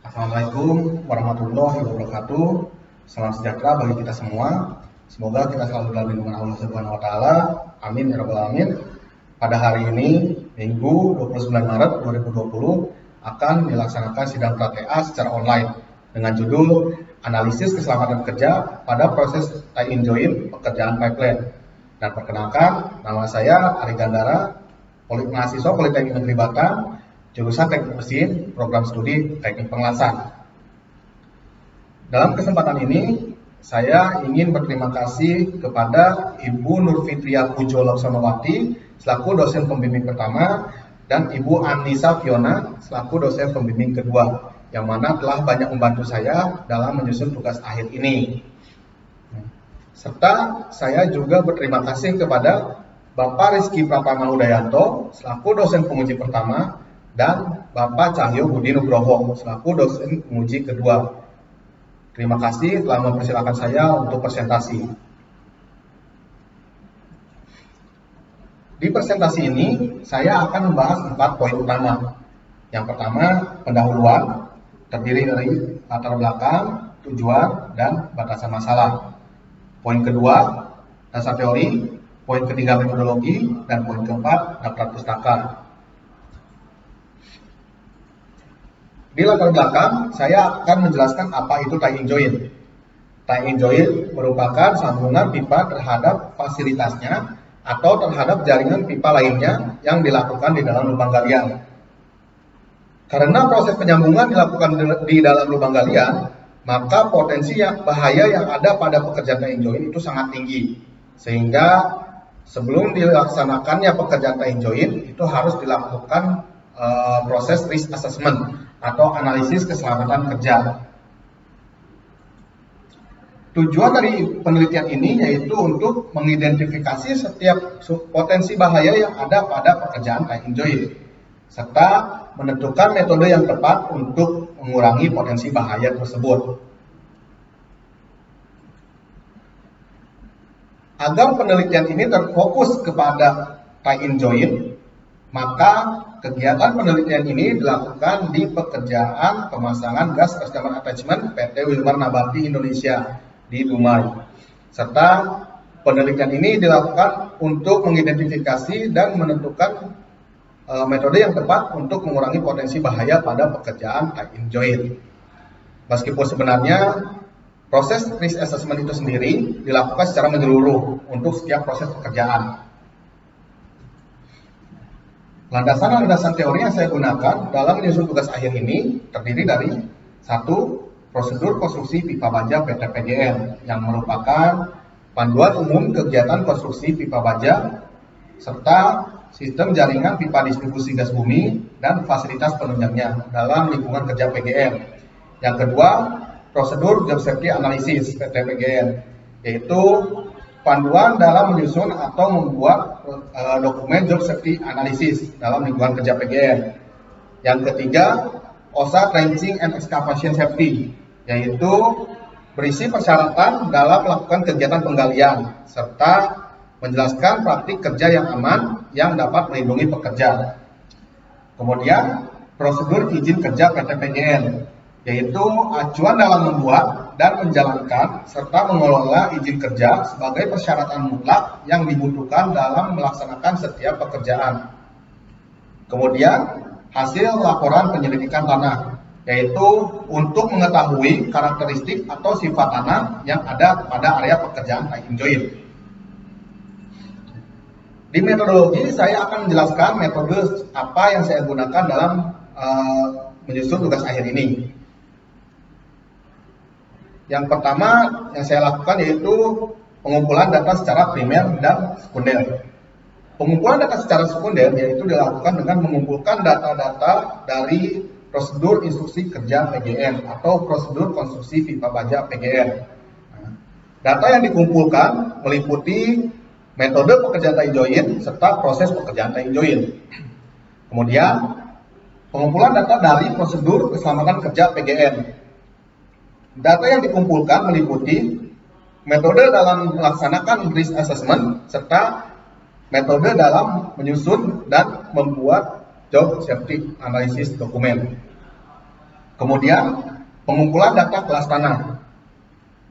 Assalamualaikum warahmatullahi wabarakatuh. Salam sejahtera bagi kita semua. Semoga kita selalu dalam lindungan Allah Subhanahu wa taala. Amin ya rabbal alamin. Pada hari ini, Minggu 29 Maret 2020 akan dilaksanakan sidang pra-TA secara online dengan judul Analisis Keselamatan Kerja pada Proses Tie-in Join Pekerjaan Pipeline. Dan perkenalkan, nama saya Ari Gandara, mahasiswa Politeknik Negeri Batam, jurusan Teknik Mesin, program studi Teknik Pengelasan. Dalam kesempatan ini, saya ingin berterima kasih kepada Ibu Nurfitria Pujo Laksonawati selaku dosen pembimbing pertama dan Ibu Anissa Fiona selaku dosen pembimbing kedua, yang mana telah banyak membantu saya dalam menyusun tugas akhir ini. Serta saya juga berterima kasih kepada Bapak Rizky Pratama Udayanto selaku dosen penguji pertama dan Bapak Cahyo Budi Nugroho selaku dosen penguji kedua. Terima kasih telah mempersilahkan saya untuk presentasi. Di presentasi ini, saya akan membahas 4 poin utama. Yang pertama, pendahuluan, terdiri dari latar belakang, tujuan, dan batasan masalah. Poin kedua, dasar teori. Poin ketiga, metodologi. Dan poin keempat, daftar pustaka. Di latar belakang, saya akan menjelaskan apa itu tie-in join. Tie-in join merupakan sambungan pipa terhadap fasilitasnya atau terhadap jaringan pipa lainnya yang dilakukan di dalam lubang galian. Karena proses penyambungan dilakukan di dalam lubang galian, maka potensi bahaya yang ada pada pekerjaan tie-in join itu sangat tinggi. Sehingga sebelum dilaksanakannya pekerjaan tie-in join, itu harus dilakukan proses risk assessment atau analisis keselamatan kerja. Tujuan dari penelitian ini yaitu untuk mengidentifikasi setiap potensi bahaya yang ada pada pekerjaan tie-in join, serta menentukan metode yang tepat untuk mengurangi potensi bahaya tersebut. Agar penelitian ini terfokus kepada tie-in join, maka kegiatan penelitian ini dilakukan di pekerjaan pemasangan gas residual attachment PT Wilmar Nabati Indonesia di Dumai. Serta penelitian ini dilakukan untuk mengidentifikasi dan menentukan metode yang tepat untuk mengurangi potensi bahaya pada pekerjaan tie-in join. Meskipun sebenarnya proses risk assessment itu sendiri dilakukan secara menyeluruh untuk setiap proses pekerjaan. Landasan-landasan teori yang saya gunakan dalam menyusun tugas akhir ini terdiri dari 1. Prosedur konstruksi pipa baja PT PGN yang merupakan panduan umum kegiatan konstruksi pipa baja serta sistem jaringan pipa distribusi gas bumi dan fasilitas penunjangnya dalam lingkungan kerja PGN. Yang kedua, prosedur job safety analysis PT PGN, yaitu panduan dalam menyusun atau membuat dokumen job safety analysis dalam lingkungan kerja PGN. Yang ketiga, OSHA Trenching and Excavation Safety, yaitu berisi persyaratan dalam melakukan kegiatan penggalian serta menjelaskan praktik kerja yang aman yang dapat melindungi pekerja. Kemudian, prosedur izin kerja PT PGN, yaitu acuan dalam membuat dan menjalankan serta mengelola izin kerja sebagai persyaratan mutlak yang dibutuhkan dalam melaksanakan setiap pekerjaan. Kemudian, hasil laporan penyelidikan tanah, yaitu untuk mengetahui karakteristik atau sifat tanah yang ada pada area pekerjaan tie-in join. Di metodologi, saya akan menjelaskan metode apa yang saya gunakan dalam menyusun tugas akhir ini. Yang pertama yang saya lakukan yaitu pengumpulan data secara primer dan sekunder. Pengumpulan data secara sekunder yaitu dilakukan dengan mengumpulkan data-data dari prosedur instruksi kerja PGN atau prosedur konstruksi pipa baja PGN. Data yang dikumpulkan meliputi metode pekerjaan tie-in join serta proses pekerjaan tie-in join. Kemudian pengumpulan data dari prosedur keselamatan kerja PGN. Data yang dikumpulkan meliputi metode dalam melaksanakan risk assessment serta metode dalam menyusun dan membuat job safety analysis dokumen. Kemudian pengumpulan data kelas tanah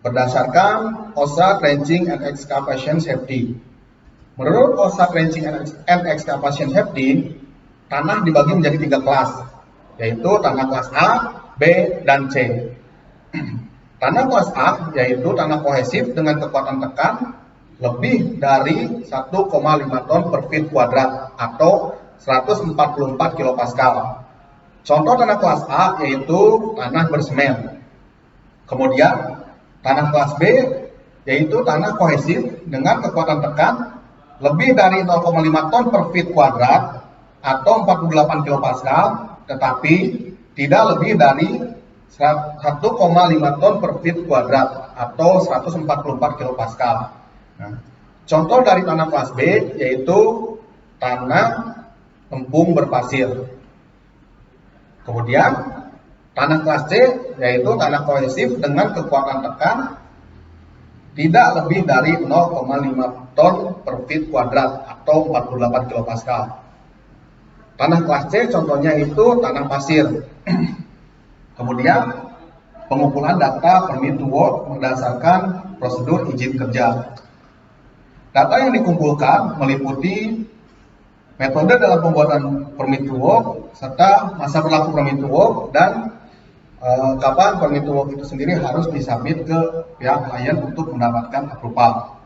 berdasarkan OSHA Trenching and Excavation Safety. Menurut OSHA Trenching and Excavation Safety, tanah dibagi menjadi 3 kelas, yaitu tanah kelas A, B, dan C. Tanah kelas A yaitu tanah kohesif dengan kekuatan tekan lebih dari 1,5 ton per feet kuadrat atau 144 kilopascal. Contoh tanah kelas A yaitu tanah bersemen. Kemudian tanah kelas B yaitu tanah kohesif dengan kekuatan tekan lebih dari 0,5 ton per feet kuadrat atau 48 kilopascal, tetapi tidak lebih dari 1,5 ton per feet kuadrat atau 144 kilopascal. Nah, contoh dari tanah kelas B yaitu tanah tempung berpasir. Kemudian tanah kelas C yaitu tanah kohesif dengan kekuatan tekan tidak lebih dari 0,5 ton per feet kuadrat atau 48 kilopascal. Tanah kelas C contohnya itu tanah pasir. Kemudian pengumpulan data permit to work berdasarkan prosedur izin kerja. Data yang dikumpulkan meliputi metode dalam pembuatan permit to work serta masa berlaku permit to work dan kapan permit to work itu sendiri harus disubmit ke pihak klien untuk mendapatkan approval.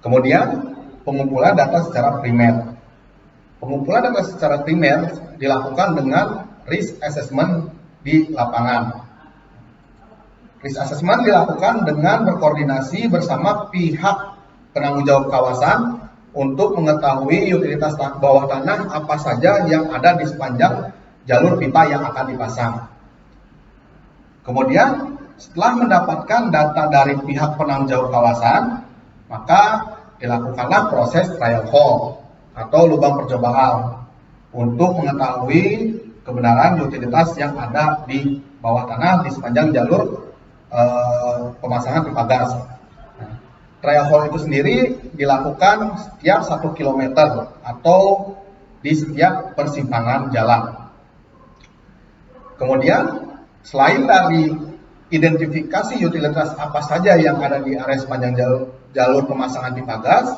Kemudian pengumpulan data secara primer. Pengumpulan data secara primer dilakukan dengan risk assessment di lapangan. Risk assessment dilakukan dengan berkoordinasi bersama pihak penanggung jawab kawasan untuk mengetahui utilitas bawah tanah apa saja yang ada di sepanjang jalur pipa yang akan dipasang. Kemudian setelah mendapatkan data dari pihak penanggung jawab kawasan, maka dilakukanlah proses trial hole atau lubang percobaan untuk mengetahui kebenaran utilitas yang ada di bawah tanah di sepanjang jalur pemasangan pipa gas. Nah, trial hole itu sendiri dilakukan setiap 1 km atau di setiap persimpangan jalan. Kemudian selain dari identifikasi utilitas apa saja yang ada di area sepanjang jalur pemasangan pipa gas,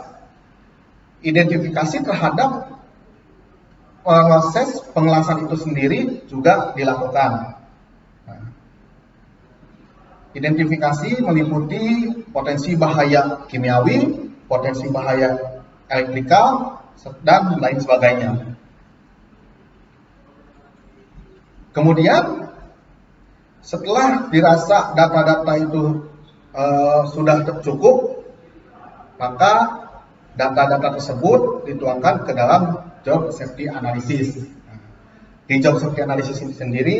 identifikasi terhadap proses pengelasan itu sendiri juga dilakukan. Nah, identifikasi meliputi potensi bahaya kimiawi, potensi bahaya elektrikal, dan lain sebagainya. Kemudian setelah dirasa data-data itu sudah cukup, maka data-data tersebut dituangkan ke dalam job safety analysis. Di job safety analysis ini sendiri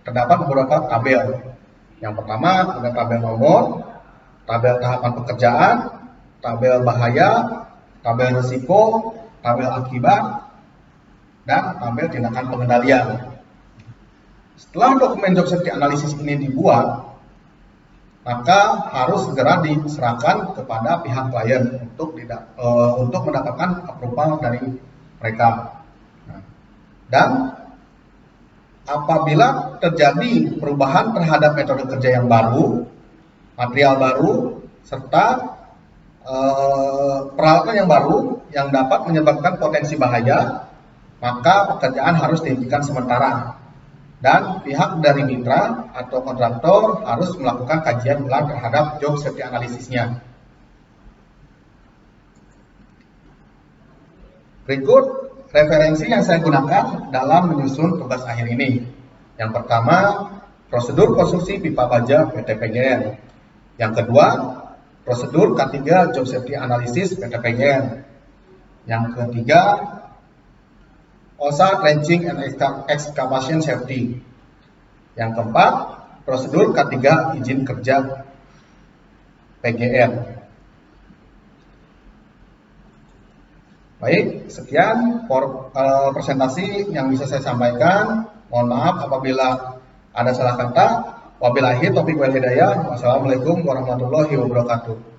terdapat beberapa tabel. Yang pertama ada tabel nomor, tabel tahapan pekerjaan, tabel bahaya, tabel risiko, tabel akibat, dan tabel tindakan pengendalian. Setelah dokumen job safety analysis ini dibuat, maka harus segera diserahkan kepada pihak klien untuk mendapatkan approval dari mereka. Dan apabila terjadi perubahan terhadap metode kerja yang baru, material baru, serta peralatan yang baru yang dapat menyebabkan potensi bahaya, maka pekerjaan harus dihentikan sementara. Dan pihak dari mitra atau kontraktor harus melakukan kajian ulang terhadap job safety analisisnya. Berikut referensi yang saya gunakan dalam menyusun tugas akhir ini. Yang pertama, prosedur konstruksi pipa baja PT PGN. Yang kedua, prosedur K3 job safety analysis PT PGN. Yang ketiga, OSHA Trenching and Excavation Safety. Yang keempat, prosedur K3 izin kerja PGN. Baik, sekian presentasi yang bisa saya sampaikan. Mohon maaf apabila ada salah kata. Wabillahi taufiq wal hidayah. Wassalamualaikum warahmatullahi wabarakatuh.